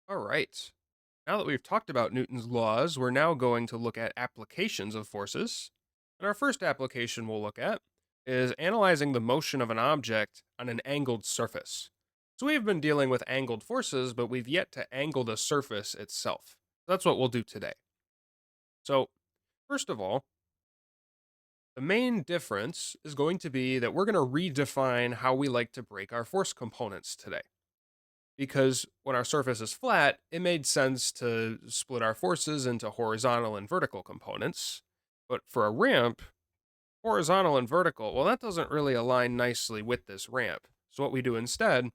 All right. Now that we've talked about Newton's laws, we're now going to look at applications of forces. And our first application we'll look at is analyzing the motion of an object on an angled surface. So we've been dealing with angled forces, but we've yet to angle the surface itself. That's what we'll do today. So, first of all, the main difference is going to be that we're going to redefine how we like to break our force components today. Because when our surface is flat, it made sense to split our forces into horizontal and vertical components. But for a ramp, horizontal and vertical, well, that doesn't really align nicely with this ramp. So what we do instead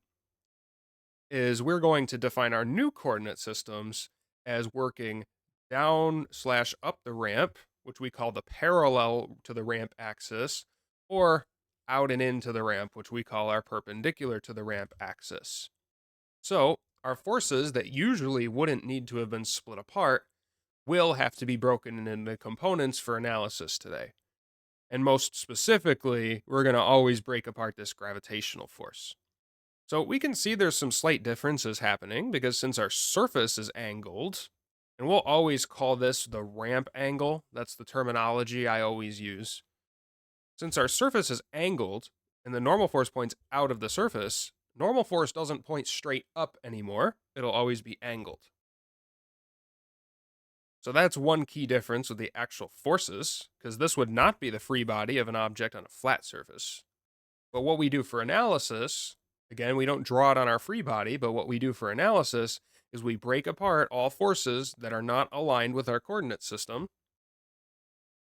is we're going to define our new coordinate systems as working down slash up the ramp, which we call the parallel to the ramp axis, or out and into the ramp, which we call our perpendicular to the ramp axis. So, our forces that usually wouldn't need to have been split apart will have to be broken into components for analysis today. And most specifically, we're going to always break apart this gravitational force. So, we can see there's some slight differences happening because since our surface is angled, and we'll always call this the ramp angle, that's the terminology I always use. Since our surface is angled and the normal force points out of the surface, normal force doesn't point straight up anymore. It'll always be angled. So that's one key difference with the actual forces, because this would not be the free body of an object on a flat surface. But what we do for analysis, again, we don't draw it on our free body, but what we do for analysis is we break apart all forces that are not aligned with our coordinate system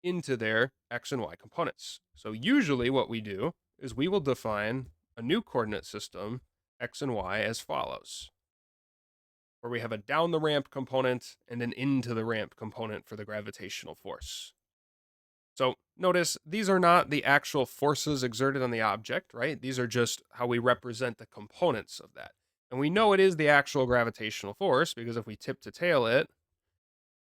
into their x and y components. So usually what we do is we will define a new coordinate system, x and y, as follows, where we have a down the ramp component and an into the ramp component for the gravitational force. So notice these are not the actual forces exerted on the object, right? These are just how we represent the components of that. And we know it is the actual gravitational force because if we tip to tail it,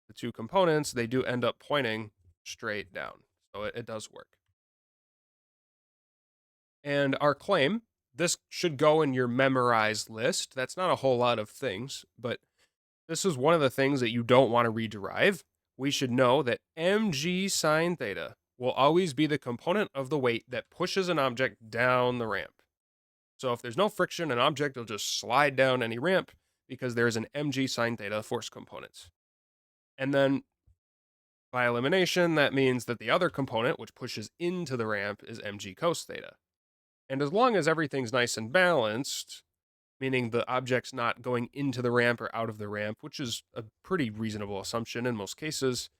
the two components, they do end up pointing straight down. So it does work. And our claim, this should go in your memorized list. That's not a whole lot of things, but this is one of the things that you don't want to rederive. We should know that mg sine theta will always be the component of the weight that pushes an object down the ramp. So if there's no friction, an object will just slide down any ramp because there's an mg sine theta force component. And then by elimination, that means that the other component, which pushes into the ramp, is mg cos theta. And as long as everything's nice and balanced, meaning the object's not going into the ramp or out of the ramp, which is a pretty reasonable assumption in most cases,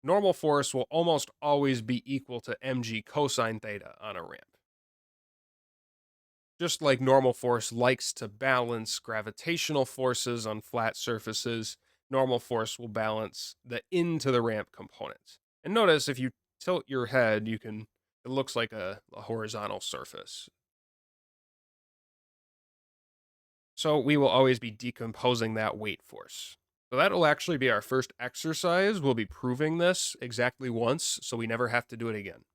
normal force will almost always be equal to mg cosine theta on a ramp. Just like normal force likes to balance gravitational forces on flat surfaces, normal force will balance the into the ramp component. And notice if you tilt your head, it looks like a horizontal surface. So we will always be decomposing that weight force. So that'll actually be our first exercise. We'll be proving this exactly once, so we never have to do it again.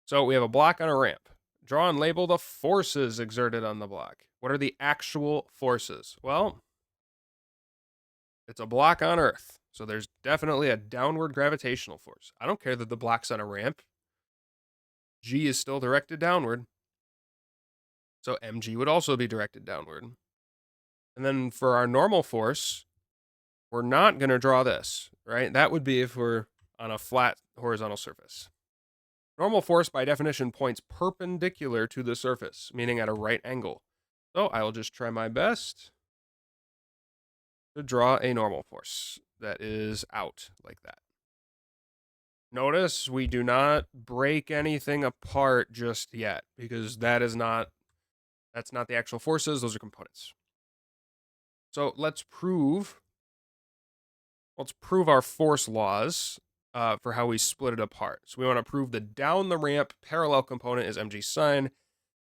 So we have a block on a ramp. Draw and label the forces exerted on the block. What are the actual forces? Well, it's a block on Earth, so there's definitely a downward gravitational force. I don't care that the block's on a ramp. G is still directed downward. So mg would also be directed downward. And then for our normal force, we're not going to draw this, right? That would be if we're on a flat horizontal surface. Normal force, by definition, points perpendicular to the surface, meaning at a right angle. So I will just try my best to draw a normal force that is out like that. Notice we do not break anything apart just yet because that's not the actual forces, those are components. So let's prove our force laws for how we split it apart. So we want to prove the down the ramp parallel component is mg sine,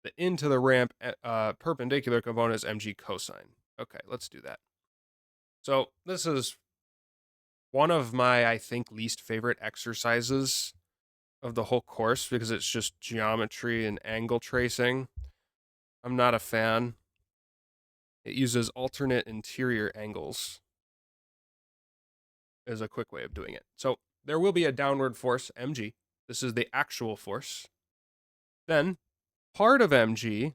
the into the ramp perpendicular component is mg cosine. Okay, let's do that. So this is one of my, I think, least favorite exercises of the whole course because it's just geometry and angle tracing. I'm not a fan. It uses alternate interior angles as a quick way of doing it. So there will be a downward force, mg. This is the actual force. Then part of mg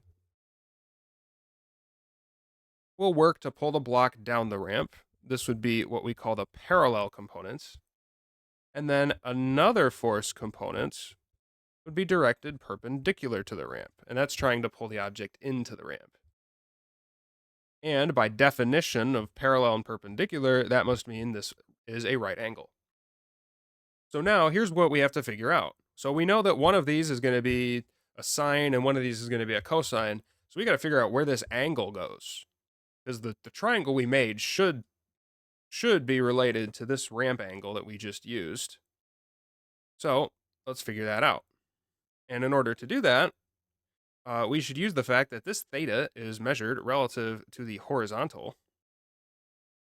will work to pull the block down the ramp. This would be what we call the parallel component. And then another force component would be directed perpendicular to the ramp, and that's trying to pull the object into the ramp. And by definition of parallel and perpendicular, that must mean this is a right angle. So now here's what we have to figure out. So we know that one of these is going to be a sine and one of these is going to be a cosine. So we got to figure out where this angle goes. Because the triangle we made should be related to this ramp angle that we just used. So let's figure that out. And in order to do that, we should use the fact that this theta is measured relative to the horizontal.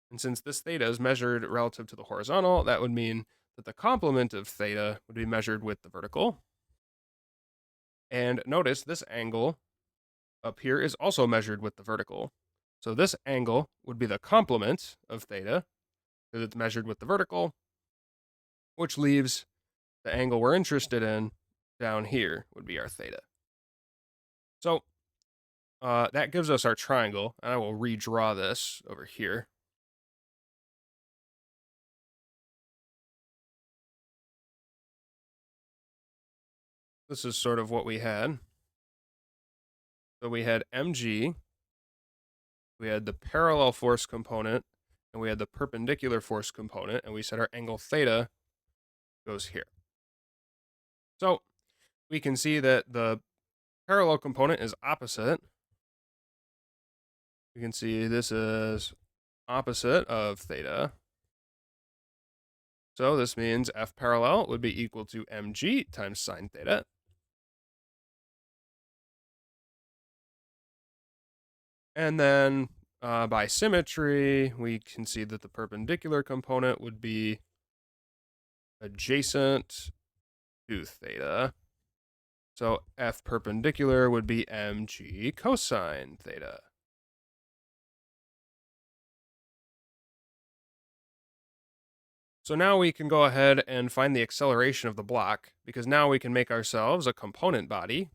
And since this theta is measured relative to the horizontal, that would mean that the complement of theta would be measured with the vertical. And notice this angle up here is also measured with the vertical. So this angle would be the complement of theta, because it's measured with the vertical, which leaves the angle we're interested in down here would be our theta. So that gives us our triangle, and I will redraw this over here. This is sort of what we had. So we had mg, we had the parallel force component, and we had the perpendicular force component, and we said our angle theta goes here. So we can see that the parallel component is opposite. We can see this is opposite of theta. So this means F parallel would be equal to mg times sine theta. And then by symmetry, we can see that the perpendicular component would be adjacent to theta. So F perpendicular would be mg cosine theta. So now we can go ahead and find the acceleration of the block, because now we can make ourselves a component body.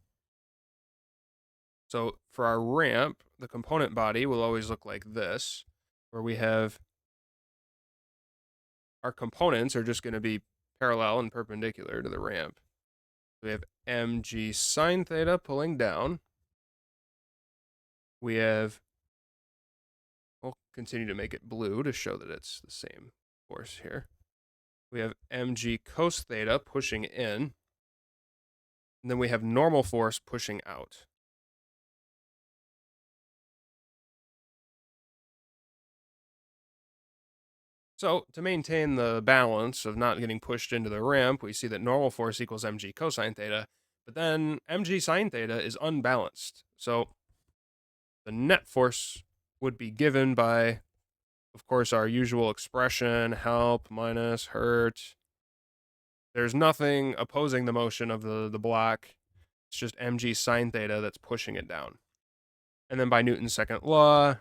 So for our ramp, the component body will always look like this, where we have our components are just going to be parallel and perpendicular to the ramp. We have mg sine theta pulling down. We have, we'll continue to make it blue to show that it's the same force here. We have mg cos theta pushing in. And then we have normal force pushing out. So to maintain the balance of not getting pushed into the ramp, we see that normal force equals mg cosine theta, but then mg sine theta is unbalanced. So the net force would be given by, of course, our usual expression, help minus hurt. There's nothing opposing the motion of the block. It's just mg sine theta that's pushing it down. And then by Newton's second law,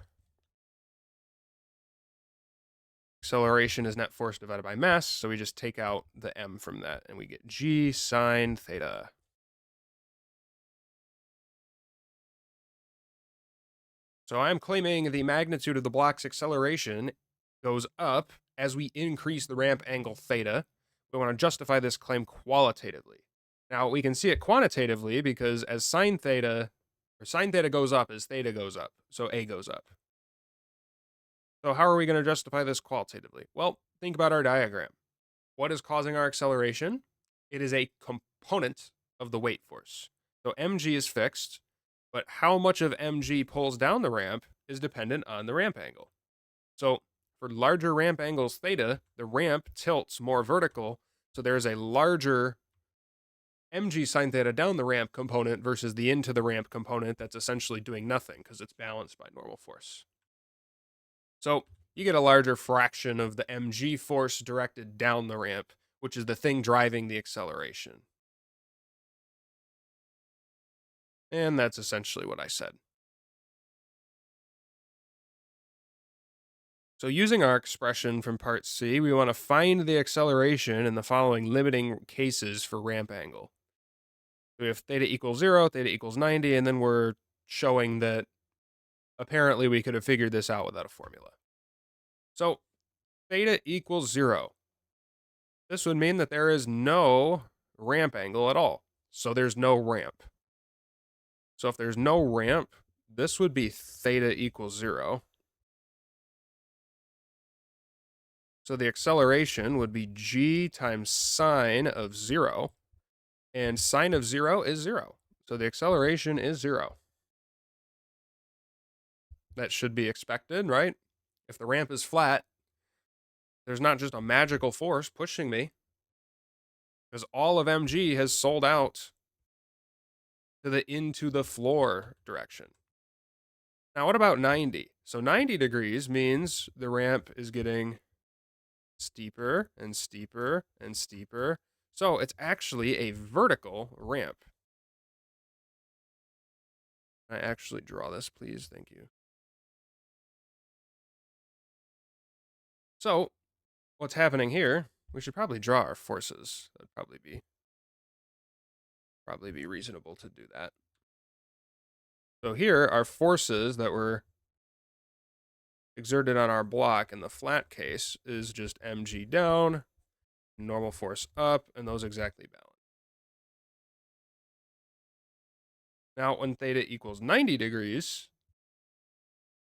acceleration is net force divided by mass, so we just take out the m from that, and we get g sine theta. So I'm claiming the magnitude of the block's acceleration goes up as we increase the ramp angle theta. We want to justify this claim qualitatively. Now, we can see it quantitatively because as sine theta goes up as theta goes up, so a goes up. So how are we going to justify this qualitatively? Well, think about our diagram. What is causing our acceleration? It is a component of the weight force. So mg is fixed, but how much of mg pulls down the ramp is dependent on the ramp angle. So for larger ramp angles theta, the ramp tilts more vertical, so there's a larger mg sine theta down the ramp component versus the into the ramp component that's essentially doing nothing because it's balanced by normal force. So you get a larger fraction of the mg force directed down the ramp, which is the thing driving the acceleration. And that's essentially what I said. So using our expression from part C, we want to find the acceleration in the following limiting cases for ramp angle. We have theta equals 0, theta equals 90, and then we're showing that apparently we could have figured this out without a formula. So theta equals 0. This would mean that there is no ramp angle at all. So there's no ramp. So if there's no ramp, this would be theta equals 0. So the acceleration would be g times sine of 0. And sine of 0 is 0. So the acceleration is 0. That should be expected, right? If the ramp is flat, there's not just a magical force pushing me, because all of mg has sold out to the into the floor direction. Now, what about 90? So 90 degrees means the ramp is getting steeper and steeper and steeper. So it's actually a vertical ramp. I actually draw this, please. Thank you. So what's happening here? We should probably draw our forces. That'd probably be reasonable to do that. So here are forces that were exerted on our block in the flat case is just mg down, normal force up, and those exactly balance. Now, when theta equals 90 degrees,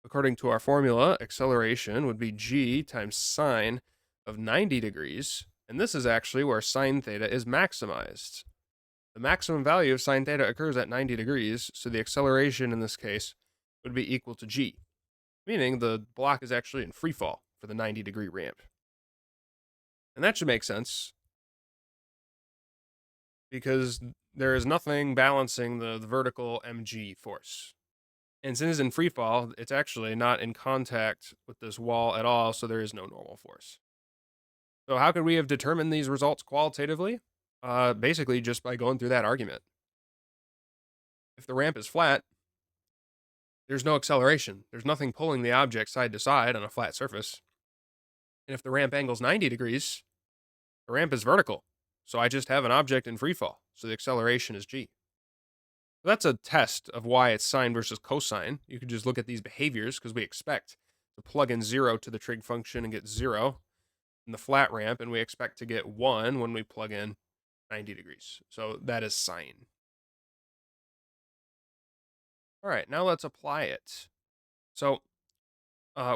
according to our formula, acceleration would be g times sine of 90 degrees, and this is actually where sine theta is maximized. The maximum value of sine theta occurs at 90 degrees, so the acceleration in this case would be equal to g, meaning the block is actually in free fall for the 90-degree ramp. And that should make sense, because there is nothing balancing the vertical mg force. And since it's in free fall, it's actually not in contact with this wall at all, so there is no normal force. So how could we have determined these results qualitatively? Basically just by going through that argument. If the ramp is flat, there's no acceleration. There's nothing pulling the object side to side on a flat surface. And if the ramp angle's 90 degrees, the ramp is vertical. So I just have an object in free fall. So the acceleration is g. So that's a test of why it's sine versus cosine. You could just look at these behaviors because we expect to plug in 0 to the trig function and get 0 in the flat ramp, and we expect to get 1 when we plug in 90 degrees. So that is sine. All right, now let's apply it. So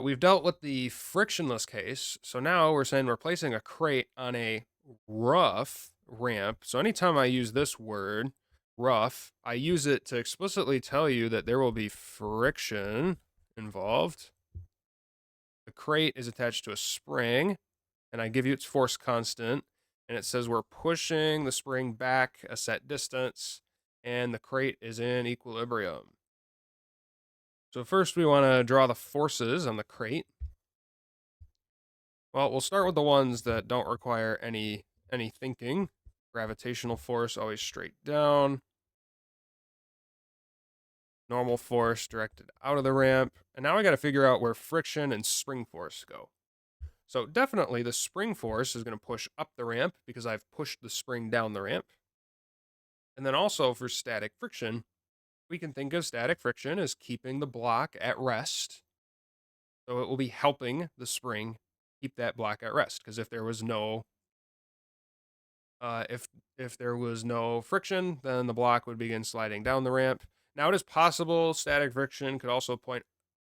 we've dealt with the frictionless case. So now we're saying we're placing a crate on a rough ramp. So anytime I use this word, rough, I use it to explicitly tell you that there will be friction involved. The crate is attached to a spring, and I give you its force constant, and it says we're pushing the spring back a set distance, and the crate is in equilibrium. So first we want to draw the forces on the crate. Well, we'll start with the ones that don't require any thinking. Gravitational force always straight down. Normal force directed out of the ramp. And now I got to figure out where friction and spring force go. So definitely the spring force is going to push up the ramp because I've pushed the spring down the ramp. And then also for static friction, we can think of static friction as keeping the block at rest. So it will be helping the spring keep that block at rest, because if there was no if there was no friction, then the block would begin sliding down the ramp. Now it is possible static friction could also point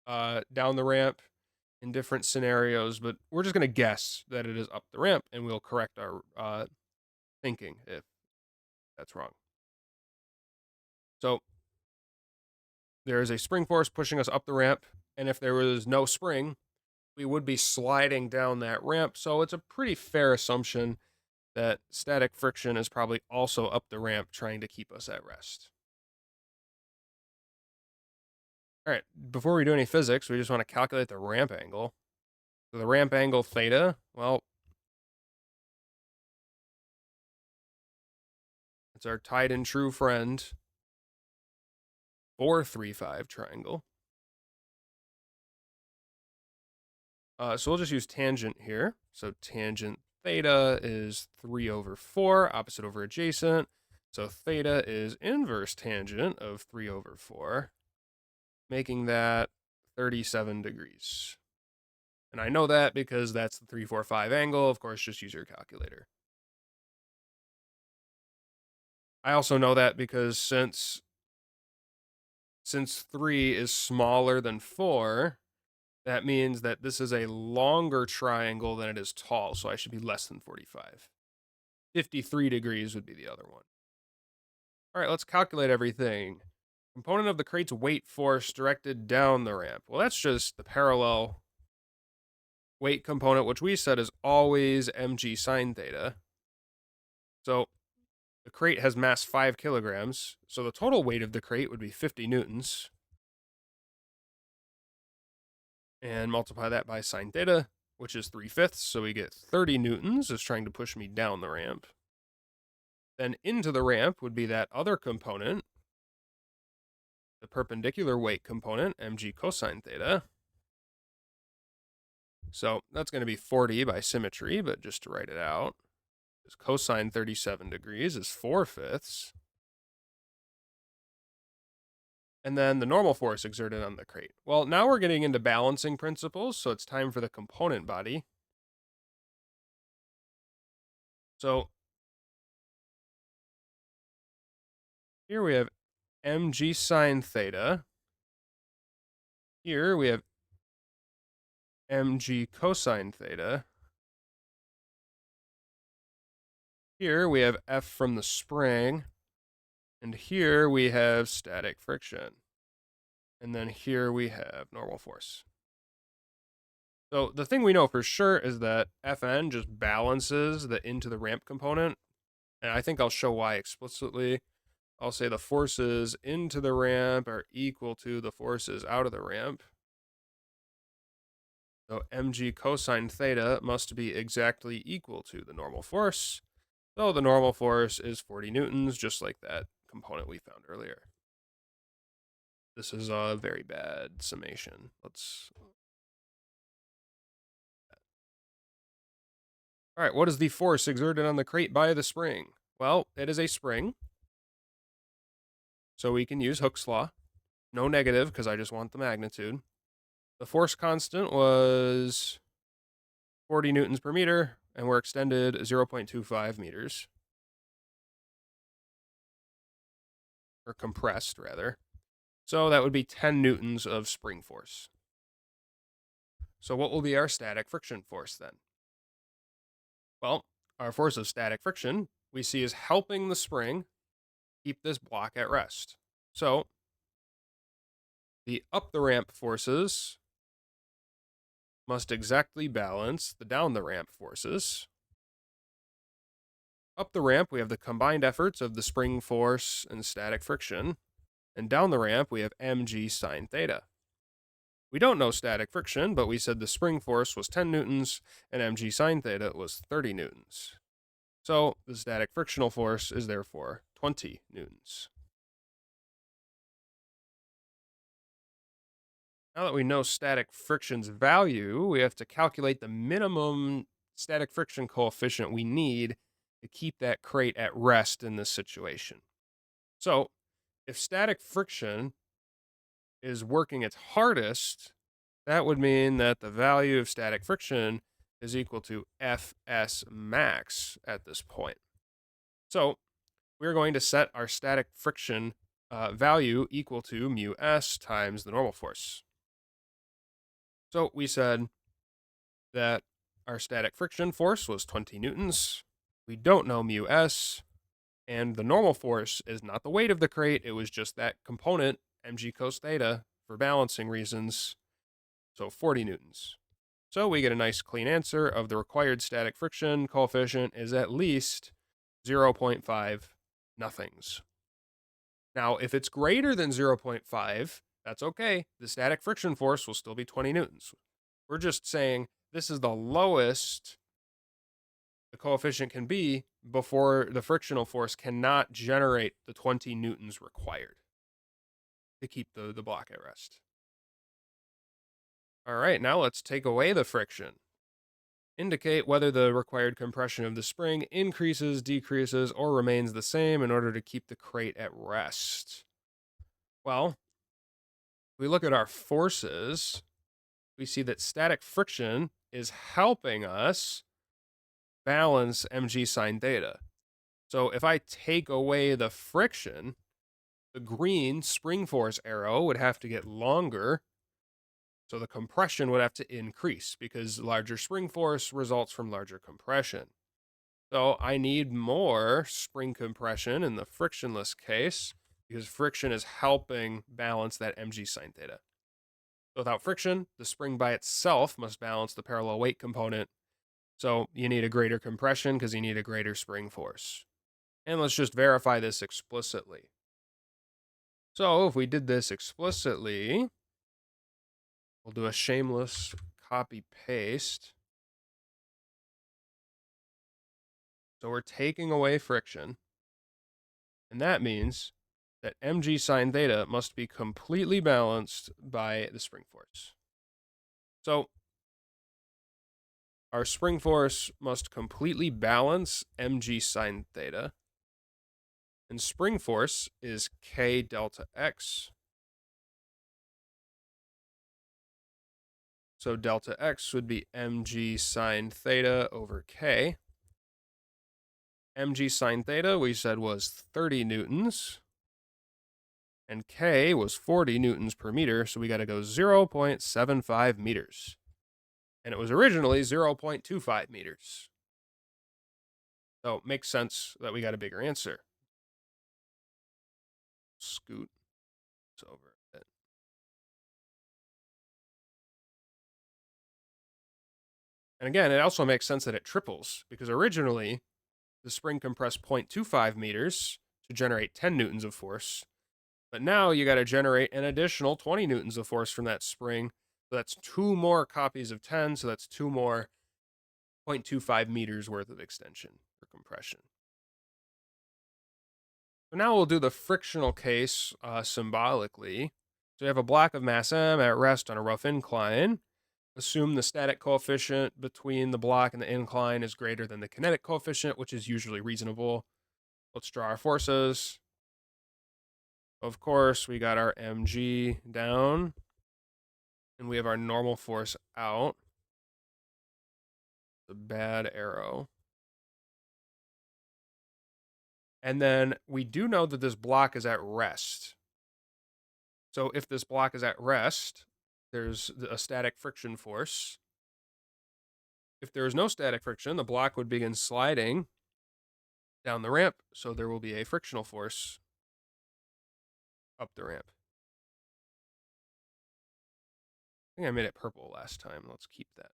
down the ramp in different scenarios, but we're just going to guess that it is up the ramp, and we'll correct our thinking if that's wrong. So there is a spring force pushing us up the ramp, and if there was no spring, we would be sliding down that ramp. So it's a pretty fair assumption that static friction is probably also up the ramp trying to keep us at rest. All right, before we do any physics, we just want to calculate the ramp angle. So the ramp angle theta, well, it's our tied and true friend 435 triangle. So we'll just use tangent here. So tangent theta is 3 over 4, opposite over adjacent. So theta is inverse tangent of 3 over 4, making that 37 degrees. And I know that because that's the 345 angle. Of course, just use your calculator. I also know that because since 3 is smaller than 4, that means that this is a longer triangle than it is tall, so I should be less than 45. 53 degrees would be the other one. All right, let's calculate everything. Component of the crate's weight force directed down the ramp. Well, that's just the parallel weight component, which we said is always mg sine theta. So the crate has mass 5 kilograms, so the total weight of the crate would be 50 newtons. And multiply that by sine theta, which is 3/5, so we get 30 newtons is trying to push me down the ramp. Then into the ramp would be that other component, the perpendicular weight component, mg cosine theta. So that's going to be 40 by symmetry, but just to write it out, is cosine 37 degrees is 4/5. And then the normal force exerted on the crate. Well, now we're getting into balancing principles, so it's time for the component body. So here we have mg sine theta. Here we have mg cosine theta. Here we have F from the spring. And here we have static friction. And then here we have normal force. So the thing we know for sure is that Fn just balances the into the ramp component. And I think I'll show why explicitly. I'll say the forces into the ramp are equal to the forces out of the ramp. So mg cosine theta must be exactly equal to the normal force. So the normal force is 40 newtons, just like that component we found earlier. This is a very bad summation. All right, what is the force exerted on the crate by the spring? Well, it is a spring, so we can use Hooke's law. No negative, because I just want the magnitude. The force constant was 40 newtons per meter, and we're extended 0.25 meters. Or compressed, rather. So that would be 10 newtons of spring force. So what will be our static friction force then? Well, our force of static friction we see is helping the spring keep this block at rest. So the up the ramp forces must exactly balance the down the ramp forces. Up the ramp, we have the combined efforts of the spring force and static friction. And down the ramp, we have mg sine theta. We don't know static friction, but we said the spring force was 10 newtons and mg sine theta was 30 newtons. So the static frictional force is therefore 20 newtons. Now that we know static friction's value, we have to calculate the minimum static friction coefficient we need to keep that crate at rest in this situation. So if static friction is working its hardest, that would mean that the value of static friction is equal to Fs max at this point. So we're going to set our static friction value equal to mu s times the normal force. So we said that our static friction force was 20 newtons. We don't know mu s, and the normal force is not the weight of the crate, it was just that component, mg cos theta, for balancing reasons, so 40 newtons. So we get a nice clean answer of the required static friction coefficient is at least 0.5 nothings. Now, if it's greater than 0.5, that's okay. The static friction force will still be 20 newtons. We're just saying this is the lowest the coefficient can be before the frictional force cannot generate the 20 newtons required to keep the block at rest. All right, now let's take away the friction. Indicate whether the required compression of the spring increases, decreases, or remains the same in order to keep the crate at rest. Well, if we look at our forces, we see that static friction is helping us balance mg sine theta. So if I take away the friction, the green spring force arrow would have to get longer. So the compression would have to increase because larger spring force results from larger compression. So I need more spring compression in the frictionless case because friction is helping balance that mg sine theta. So without friction, the spring by itself must balance the parallel weight component. So you need a greater compression because you need a greater spring force. And let's just verify this explicitly. So if we did this explicitly, we'll do a shameless copy paste. So we're taking away friction. And that means that mg sine theta must be completely balanced by the spring force. So our spring force must completely balance mg sine theta. And spring force is k delta x. So delta x would be mg sine theta over k. Mg sine theta, we said, was 30 newtons. And K was 40 newtons per meter, so we got to go 0.75 meters. And it was originally 0.25 meters. So it makes sense that we got a bigger answer. Scoot this over a bit. And again, it also makes sense that it triples, because originally the spring compressed 0.25 meters to generate 10 newtons of force. But now you got to generate an additional 20 newtons of force from that spring. So that's 2 more copies of 10. So that's 2 more 0.25 meters worth of extension or compression. So now we'll do the frictional case symbolically. So you have a block of mass M at rest on a rough incline. Assume the static coefficient between the block and the incline is greater than the kinetic coefficient, which is usually reasonable. Let's draw our forces. Of course, we got our mg down, and we have our normal force out. The bad arrow. And then we do know that this block is at rest. So if this block is at rest, there's a static friction force. If there is no static friction, the block would begin sliding down the ramp, so there will be a frictional force up the ramp. I think I made it purple last time. Let's keep that.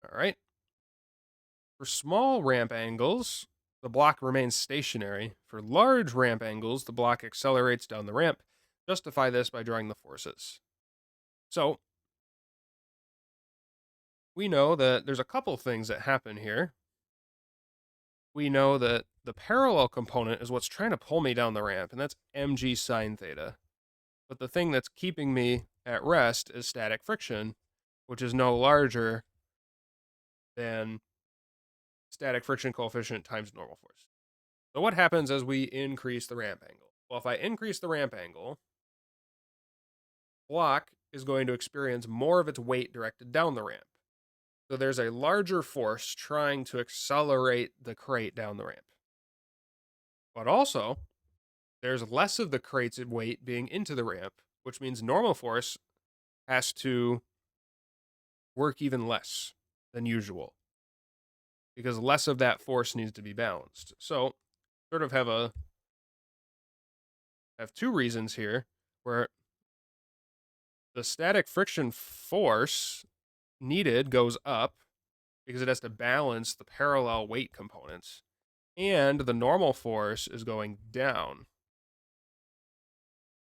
All right. For small ramp angles, the block remains stationary. For large ramp angles, the block accelerates down the ramp. Justify this by drawing the forces. So we know that there's a couple things that happen here. We know that the parallel component is what's trying to pull me down the ramp, and that's mg sine theta. But the thing that's keeping me at rest is static friction, which is no larger than static friction coefficient times normal force. So what happens as we increase the ramp angle? Well, if I increase the ramp angle, block is going to experience more of its weight directed down the ramp. So there's a larger force trying to accelerate the crate down the ramp. But also, there's less of the crate's weight being into the ramp, which means normal force has to work even less than usual because less of that force needs to be balanced. So, sort of have two reasons here where the static friction force needed goes up because it has to balance the parallel weight components, and the normal force is going down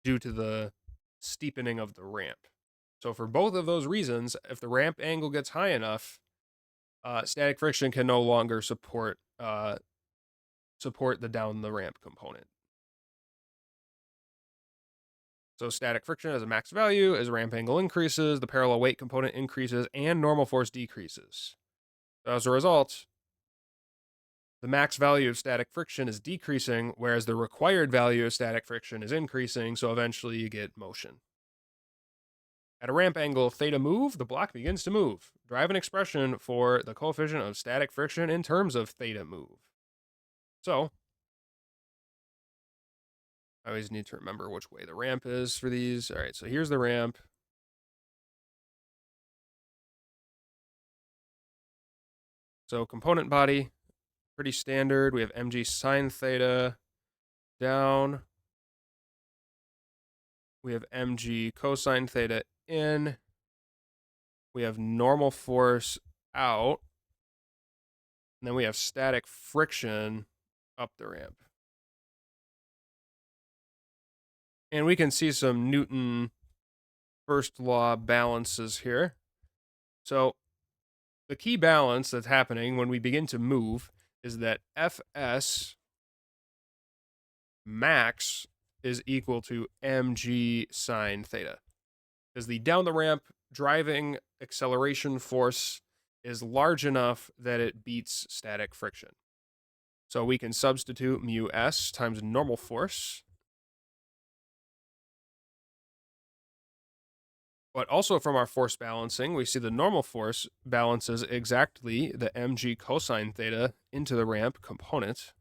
due to the steepening of the ramp. So for both of those reasons, if the ramp angle gets high enough, static friction can no longer support support the down the ramp component. So static friction has a max value. As ramp angle increases, the parallel weight component increases and normal force decreases. As a result, the max value of static friction is decreasing, whereas the required value of static friction is increasing, so eventually you get motion. At a ramp angle theta move, the block begins to move. Drive an expression for the coefficient of static friction in terms of theta move. So, I always need to remember which way the ramp is for these. All right, so here's the ramp. So component body, pretty standard. We have mg sine theta down. We have mg cosine theta in. We have normal force out. And then we have static friction up the ramp. And we can see some Newton first law balances here. So the key balance that's happening when we begin to move is that Fs max is equal to mg sine theta. Because the down the ramp driving acceleration force is large enough that it beats static friction. So we can substitute mu s times normal force. But also from our force balancing, we see the normal force balances exactly the mg cosine theta into the ramp component.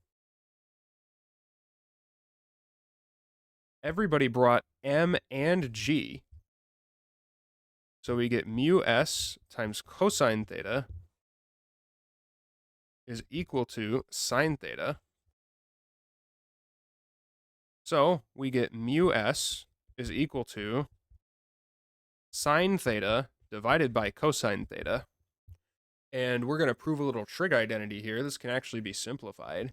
Everybody brought m and g. So we get mu s times cosine theta is equal to sine theta. So we get mu s is equal to sine theta divided by cosine theta. And we're going to prove a little trig identity here. This can actually be simplified.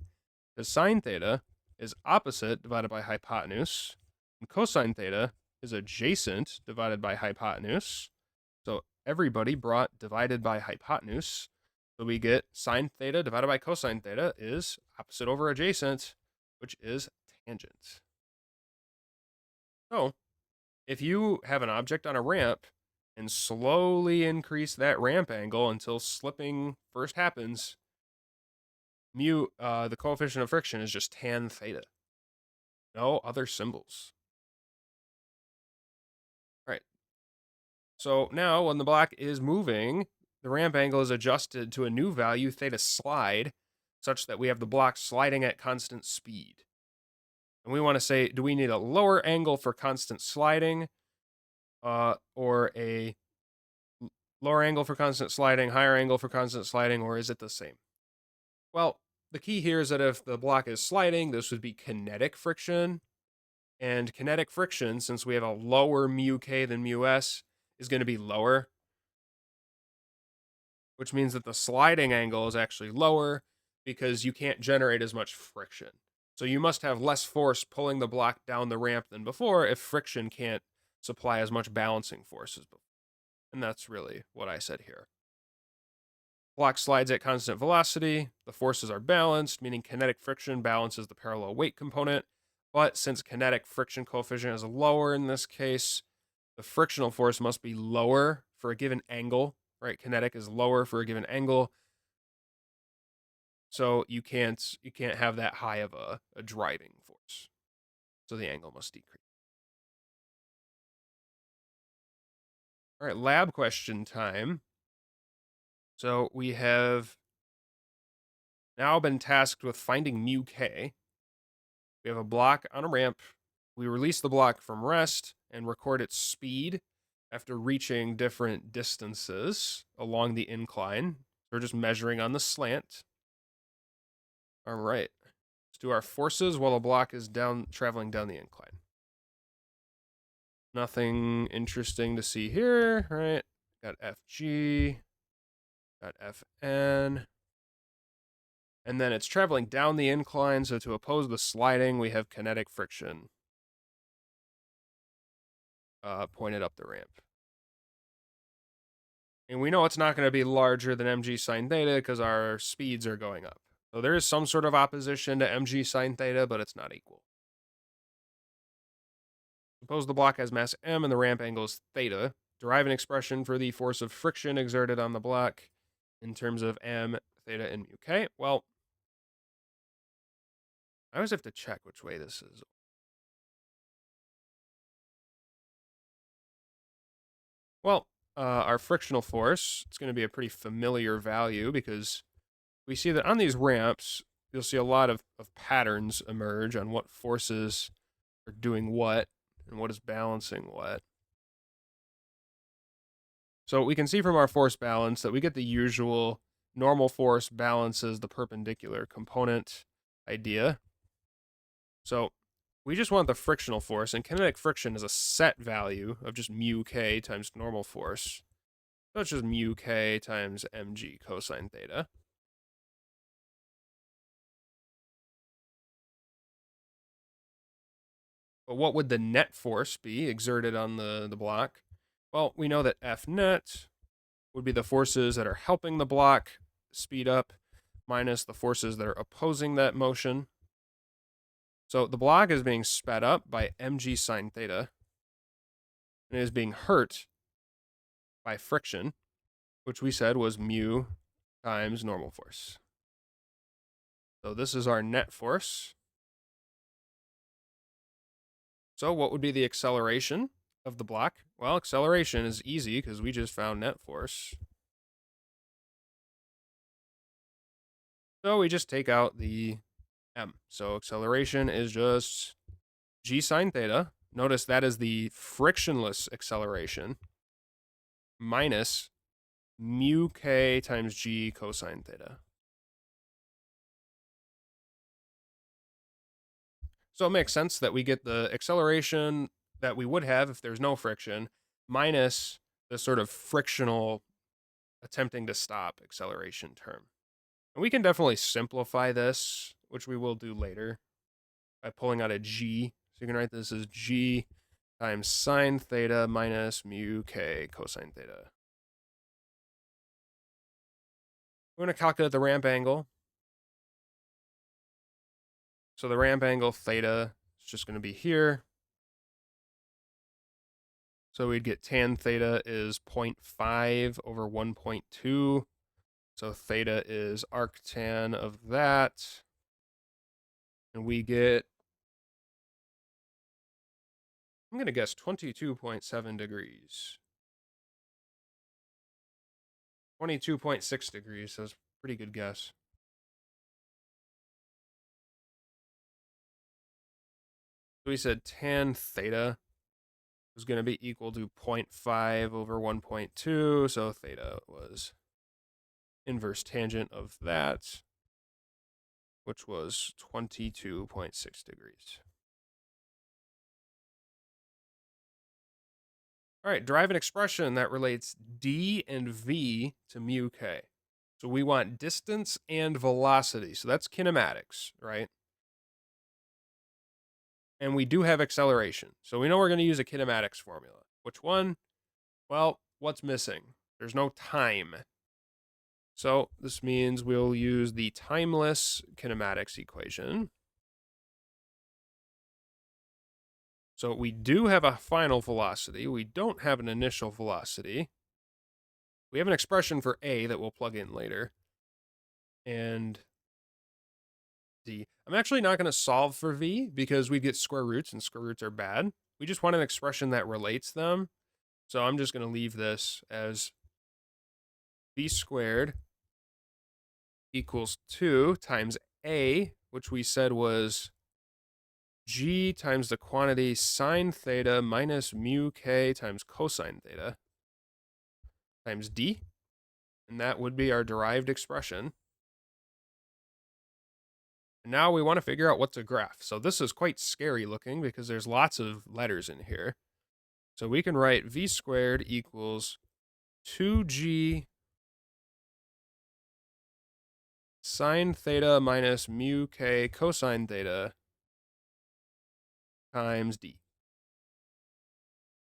The sine theta is opposite divided by hypotenuse, and cosine theta is adjacent divided by hypotenuse. So everybody brought divided by hypotenuse. So we get sine theta divided by cosine theta is opposite over adjacent, which is tangent. So if you have an object on a ramp and slowly increase that ramp angle until slipping first happens, the coefficient of friction is just tan theta. No other symbols. All right. So now when the block is moving, the ramp angle is adjusted to a new value, theta slide, such that we have the block sliding at constant speed. And we want to say, do we need a lower angle for constant sliding, or a lower angle for constant sliding, higher angle for constant sliding, or is it the same? Well, the key here is that if the block is sliding, this would be kinetic friction. And kinetic friction, since we have a lower mu k than mu s, is going to be lower, which means that the sliding angle is actually lower because you can't generate as much friction. So you must have less force pulling the block down the ramp than before if friction can't supply as much balancing force as before. And that's really what I said here. Block slides at constant velocity. The forces are balanced, meaning kinetic friction balances the parallel weight component. But since kinetic friction coefficient is lower in this case, the frictional force must be lower for a given angle, right? Kinetic is lower for a given angle. So you can't have that high of a driving force. So the angle must decrease. All right, lab question time. So we have now been tasked with finding mu k. We have a block on a ramp. We release the block from rest and record its speed after reaching different distances along the incline. We're just measuring on the slant. All right. Let's do our forces while the block is traveling down the incline. Nothing interesting to see here, right? Got FG, got FN. And then it's traveling down the incline, so to oppose the sliding, we have kinetic friction pointed up the ramp. And we know it's not going to be larger than mg sine theta because our speeds are going up. So there is some sort of opposition to mg sine theta, but it's not equal. Suppose the block has mass m and the ramp angle is theta. Derive an expression for the force of friction exerted on the block in terms of m, theta, and mu. Okay, well, I always have to check which way this is. Well, our frictional force, it's going to be a pretty familiar value because we see that on these ramps, you'll see a lot of patterns emerge on what forces are doing what and what is balancing what. So we can see from our force balance that we get the usual normal force balances the perpendicular component idea. So we just want the frictional force, and kinetic friction is a set value of just mu k times normal force. So it's just mu k times mg cosine theta. But what would the net force be exerted on the block? Well, we know that F net would be the forces that are helping the block speed up minus the forces that are opposing that motion. So the block is being sped up by mg sine theta, and it is being hurt by friction, which we said was mu times normal force. So this is our net force. So what would be the acceleration of the block? Well, acceleration is easy because we just found net force. So we just take out the m. So acceleration is just g sine theta. Notice that is the frictionless acceleration minus mu k times g cosine theta. So it makes sense that we get the acceleration that we would have if there's no friction minus the sort of frictional attempting to stop acceleration term. And we can definitely simplify this, which we will do later, by pulling out a g. So you can write this as g times sine theta minus mu k cosine theta. We're going to calculate the ramp angle. So the ramp angle theta is just going to be here. So we'd get tan theta is 0.5 over 1.2. So theta is arctan of that. And we get, I'm going to guess 22.7 degrees. 22.6 degrees, so that's a pretty good guess. So we said tan theta was going to be equal to 0.5 over 1.2, so theta was inverse tangent of that, which was 22.6 degrees. All right, derive an expression that relates d and v to mu k. So we want distance and velocity. So that's kinematics, right? And we do have acceleration. So we know we're going to use a kinematics formula. Which one? Well, what's missing? There's no time. So this means we'll use the timeless kinematics equation. So we do have a final velocity. We don't have an initial velocity. We have an expression for A that we'll plug in later. And D. I'm actually not going to solve for V because we get square roots and square roots are bad. We just want an expression that relates them. So I'm just going to leave this as V squared equals 2 times A, which we said was G times the quantity sine theta minus mu K times cosine theta times D. And that would be our derived expression. And now we want to figure out what's a graph. So this is quite scary looking because there's lots of letters in here. So we can write V squared equals 2G sine theta minus mu K cosine theta times D.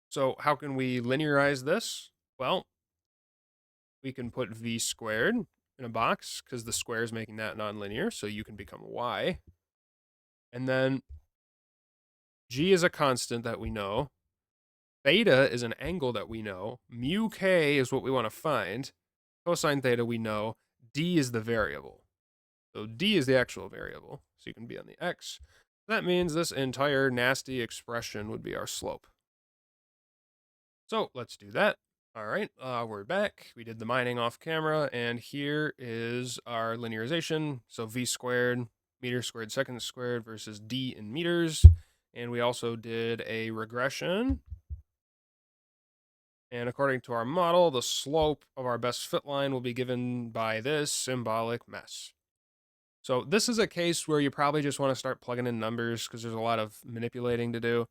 So how can we linearize this? Well, we can put V squared in a box because the square is making that nonlinear, so u can become y. And then g is a constant that we know. Theta is an angle that we know. Mu k is what we want to find. Cosine theta we know. D is the variable. So d is the actual variable. So you can be on the x. That means this entire nasty expression would be our slope. So let's do that. All right, we're back. We did the mining off camera, and here is our linearization. So v squared, meter squared, second squared versus d in meters. And we also did a regression. And according to our model, the slope of our best fit line will be given by this symbolic mess. So this is a case where you probably just want to start plugging in numbers because there's a lot of manipulating to do.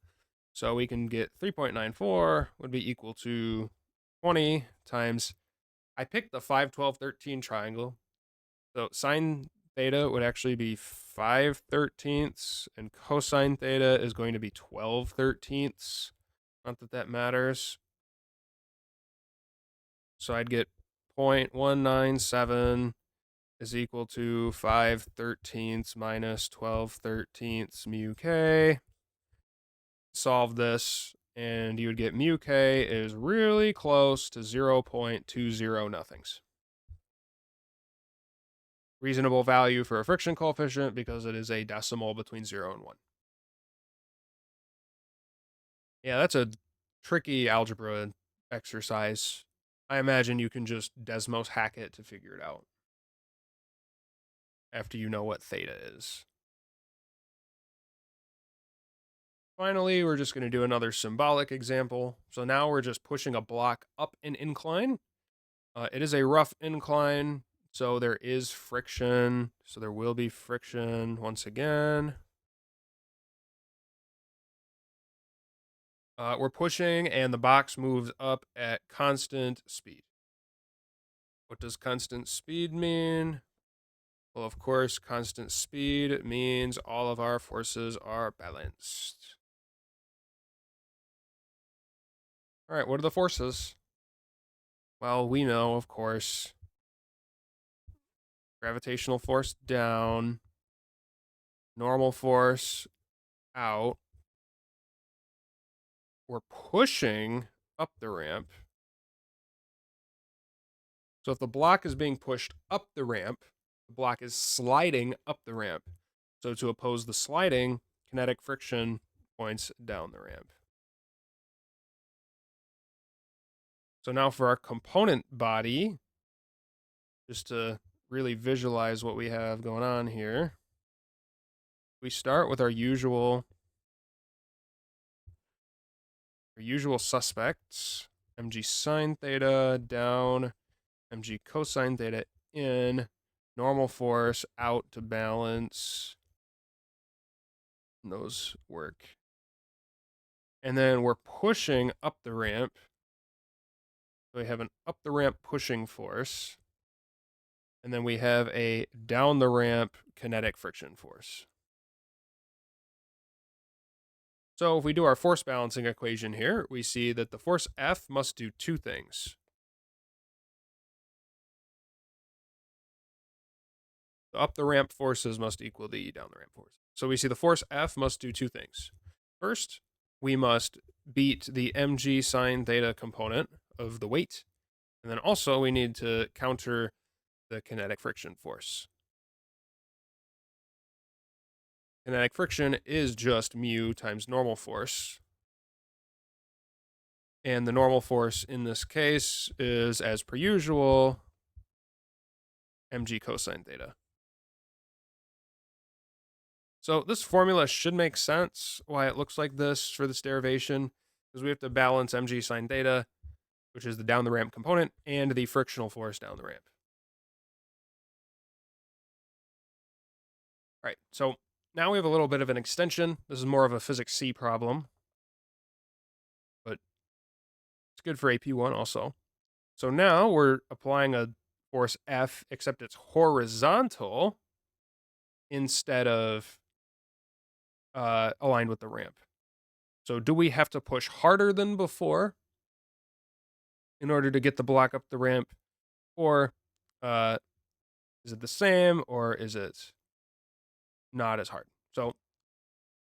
So we can get 3.94 would be equal to 20 times, I picked the 5, 12, 13 triangle. So sine theta would actually be 5/13, and cosine theta is going to be 12/13. Not that that matters. So I'd get 0.197 is equal to 5/13 minus 12/13 mu k. Solve this, and you would get mu k is really close to 0.20 nothings. Reasonable value for a friction coefficient because it is a decimal between 0 and 1. Yeah, that's a tricky algebra exercise. I imagine you can just Desmos hack it to figure it out after you know what theta is. Finally, we're just going to do another symbolic example. So now we're just pushing a block up an incline. It is a rough incline, so there is friction. So there will be friction once again. We're pushing, and the box moves up at constant speed. What does constant speed mean? Well, of course, constant speed means all of our forces are balanced. All right, what are the forces? Well, we know, of course, gravitational force down, normal force out. We're pushing up the ramp. So if the block is being pushed up the ramp, the block is sliding up the ramp. So to oppose the sliding, kinetic friction points down the ramp. So now for our component body, just to really visualize what we have going on here, we start with our usual suspects. Mg sine theta down, mg cosine theta in, normal force out to balance. And those work. And then we're pushing up the ramp. So we have an up the ramp pushing force. And then we have a down the ramp kinetic friction force. So if we do our force balancing equation here, we see that the force F must do two things. The up the ramp forces must equal the down the ramp force. So we see the force F must do two things. First, we must beat the mg sine theta component of the weight. And then also we need to counter the kinetic friction force. Kinetic friction is just mu times normal force. And the normal force in this case is, as per usual, mg cosine theta. So this formula should make sense why it looks like this for this derivation, because we have to balance mg sine theta, which is the down the ramp component, and the frictional force down the ramp. All right, so now we have a little bit of an extension. This is more of a physics C problem, but it's good for AP1 also. So now we're applying a force F, except it's horizontal instead of aligned with the ramp. So do we have to push harder than before in order to get the block up the ramp? Or Is it the same or is it not as hard? So,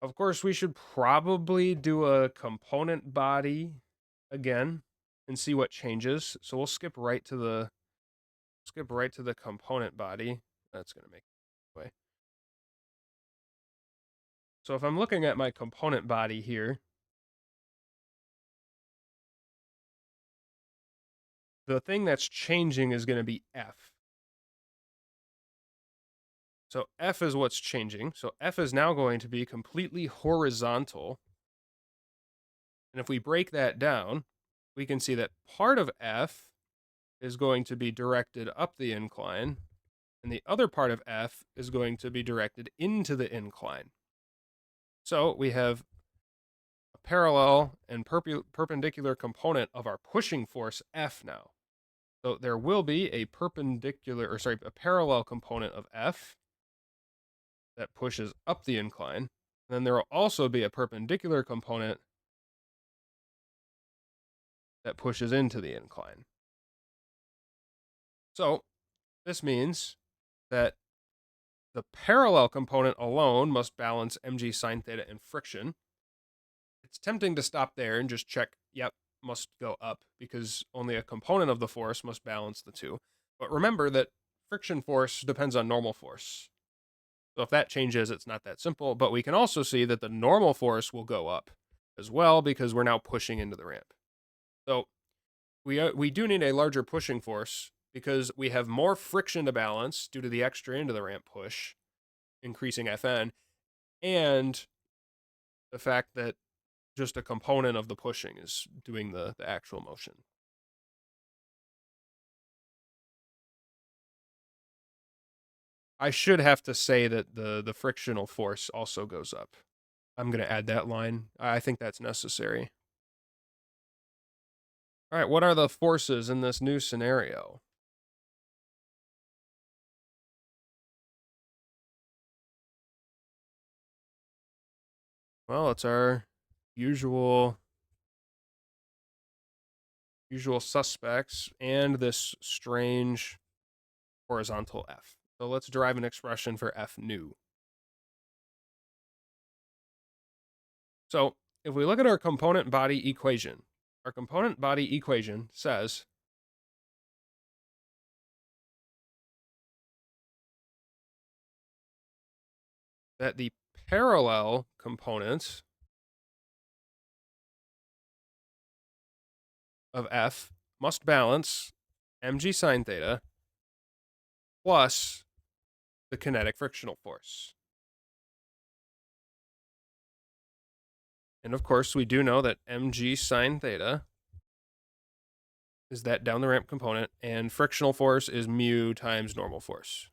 of course, we should probably do a component body again and see what changes. So we'll skip right to the component body. That's going to make it way. So if I'm looking at my component body here, the thing that's changing is going to be F. So F is what's changing. So F is now going to be completely horizontal. And if we break that down, we can see that part of F is going to be directed up the incline, and the other part of F is going to be directed into the incline. So we have a parallel and perpendicular component of our pushing force F now. So there will be a a parallel component of F that pushes up the incline. And then there will also be a perpendicular component that pushes into the incline. So this means that the parallel component alone must balance mg sine theta and friction. It's tempting to stop there and just check, yep, must go up, because only a component of the force must balance the two. But remember that friction force depends on normal force. So if that changes, it's not that simple. But we can also see that the normal force will go up as well because we're now pushing into the ramp. So we do need a larger pushing force because we have more friction to balance due to the extra into the ramp push, increasing Fn, and the fact that just a component of the pushing is doing the actual motion. I should have to say that the frictional force also goes up. I'm going to add that line. I think that's necessary. All right, what are the forces in this new scenario? Well, it's our usual suspects and this strange horizontal F. So let's derive an expression for F new. So if we look at our component body equation says that the parallel component of F must balance mg sine theta plus the kinetic frictional force. And of course, we do know that mg sine theta is that down the ramp component, and frictional force is mu times normal force.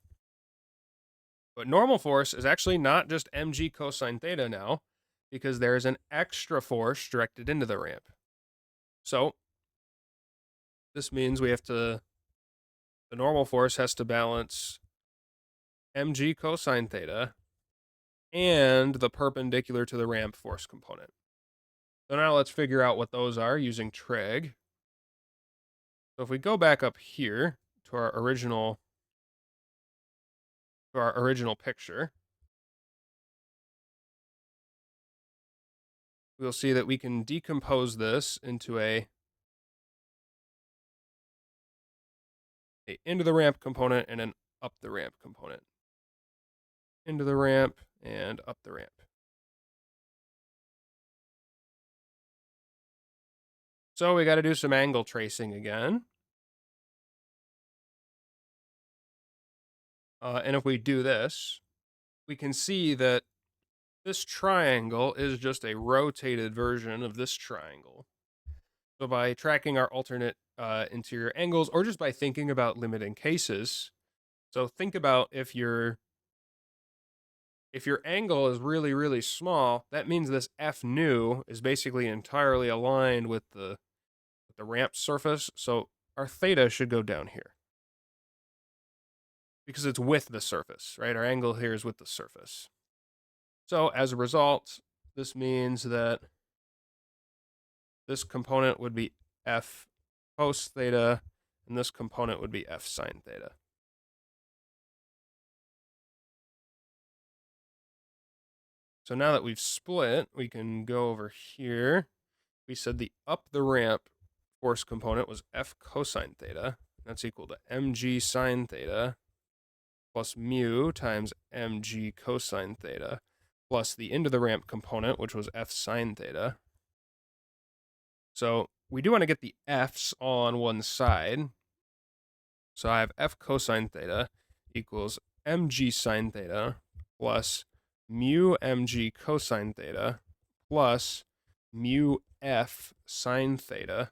But normal force is actually not just mg cosine theta now, because there's an extra force directed into the ramp. So this means the normal force has to balance mg cosine theta and the perpendicular to the ramp force component. So now let's figure out what those are using trig. So if we go back up here to our original picture, we'll see that we can decompose this into a into the ramp component and an up the ramp component. Into the ramp and up the ramp. So we got to do some angle tracing again. And if we do this, we can see that this triangle is just a rotated version of this triangle. So by tracking our alternate interior angles, or just by thinking about limiting cases, so think about if your angle is really, really small, that means this F new is basically entirely aligned with the ramp surface. So our theta should go down here because it's with the surface, right? Our angle here is with the surface. So as a result, this means that this component would be F cos theta, and this component would be F sine theta. So now that we've split, we can go over here. We said the up the ramp force component was F cosine theta. That's equal to mg sine theta plus mu times mg cosine theta plus the into the ramp component, which was F sine theta. So we do want to get the F's all on one side. So I have F cosine theta equals mg sine theta plus mu mg cosine theta plus mu f sine theta.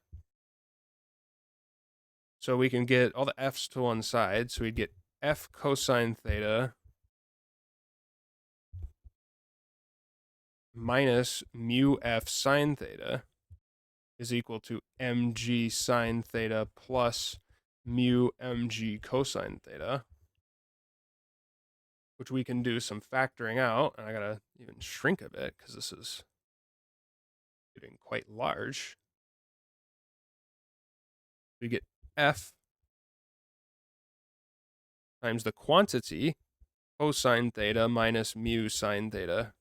So we can get all the f's to one side. So we'd get f cosine theta minus mu f sine theta is equal to mg sine theta plus mu mg cosine theta, which we can do some factoring out. And I gotta even shrink a bit because this is getting quite large. We get f times the quantity cosine theta minus mu sine theta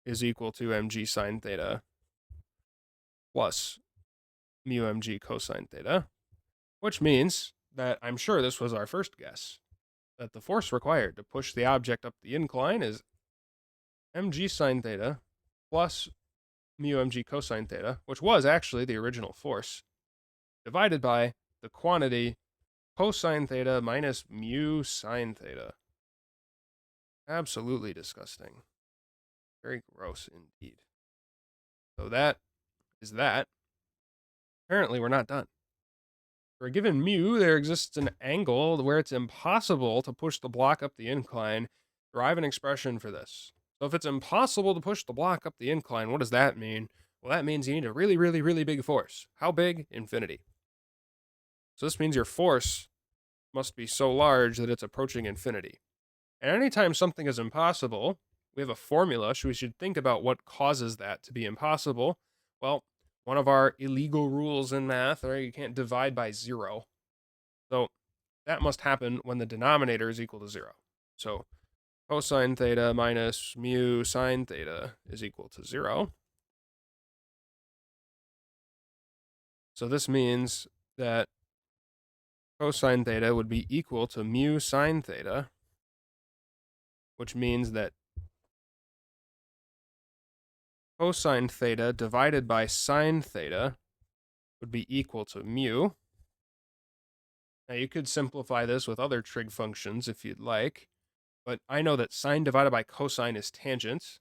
is equal to mg sine theta plus mu mg cosine theta, which means that I'm sure this was our first guess, that the force required to push the object up the incline is mg sine theta plus mu mg cosine theta, which was actually the original force, divided by the quantity cosine theta minus mu sine theta. Absolutely disgusting. Very gross indeed. So that is that. Apparently, we're not done. For a given mu, there exists an angle where it's impossible to push the block up the incline. Derive an expression for this. So if it's impossible to push the block up the incline, what does that mean? Well, that means you need a really, really, really big force. How big? Infinity. So this means your force must be so large that it's approaching infinity. And anytime something is impossible, we have a formula, so we should think about what causes that to be impossible. Well, one of our illegal rules in math, right? You can't divide by 0. So that must happen when the denominator is equal to 0. So cosine theta minus mu sine theta is equal to 0. So this means that cosine theta would be equal to mu sine theta, which means that cosine theta divided by sine theta would be equal to mu. Now you could simplify this with other trig functions if you'd like, but I know that sine divided by cosine is tangent.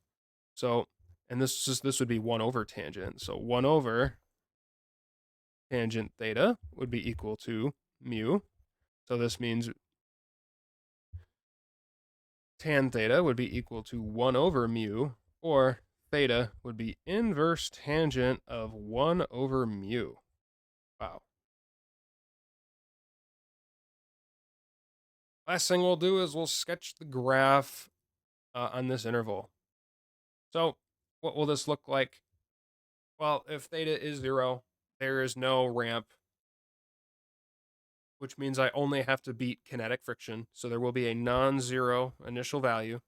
So, and this would be 1 over tangent. So 1 over tangent theta would be equal to mu. So this means tan theta would be equal to 1 over mu, or theta would be inverse tangent of 1 over mu. Wow. Last thing we'll do is we'll sketch the graph on this interval. So what will this look like? Well, if theta is 0, there is no ramp, which means I only have to beat kinetic friction. So there will be a non-zero initial value.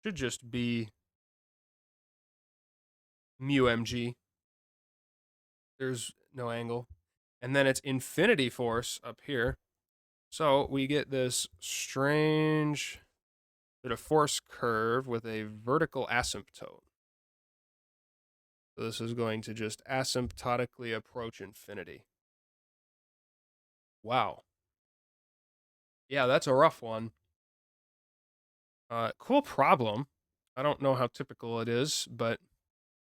Should just be mu mg. There's no angle. And then it's infinity force up here. So we get this strange sort of force curve with a vertical asymptote. So this is going to just asymptotically approach infinity. Wow. Yeah, that's a rough one. Cool problem. I don't know how typical it is, but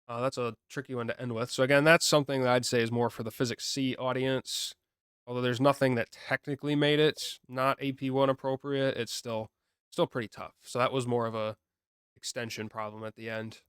that's a tricky one to end with. So again, that's something that I'd say is more for the Physics C audience. Although there's nothing that technically made it not AP1 appropriate, it's still pretty tough. So that was more of a extension problem at the end.